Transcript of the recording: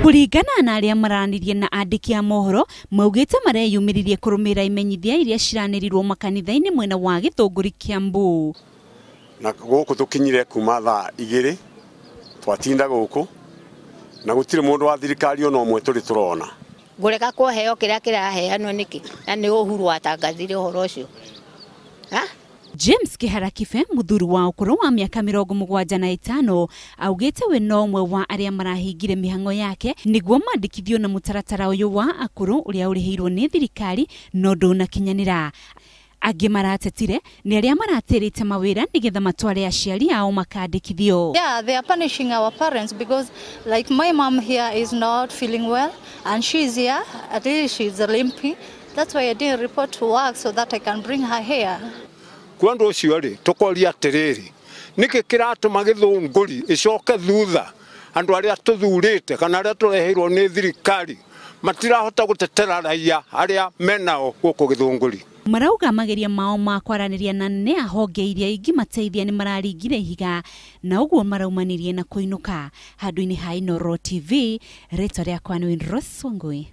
Kuringana na aria maranirie na andiki a mohoro maugite mareyumiririe kurumira imenyithia iria ciranirirwo makanitha-ini mwena wa Githunguri Kiambu. Na guku tukinyire kuma thaa 2 twatinda guku na gutire mundu wa thirikari ono mwe turi turona ngureka kuheo kiria kiraheanwo niki na ni Uhuru watangathire uhoro ucio. James Kiharakibe muthuri wa ukuru wa miaka 75 augite we no mwe wa aria marahingire mihango yake niguo mandikithio na mutaratara uyu wa akuru uria urihirwo ni thirikari no ndunakinyanira. Angi maratetire ni aria maratirite mawira nigetha matware aciari ao makandikithio. Yeah, they are punishing our parents because like my mom here is not feeling well and she's here, at least she's limping. That's why I didn't report to work so that I can bring her here. Kwandu ucio ri tukoria atiriri niki kiratuma Githunguri icoke thutha andu aria tuthurite kana aria turehirwo ni thirikari matirahota gutetera raia aria menao guku Githunguri. Marauga mageria mao ma kwaraniria na ne ahonge iria ingi mateithia ni mararingire ihiga na uguo maraumanirie na kuinuka. Handu-ini ha Inooro TV, rĩtwa rĩakwa nĩ Rose Wangui.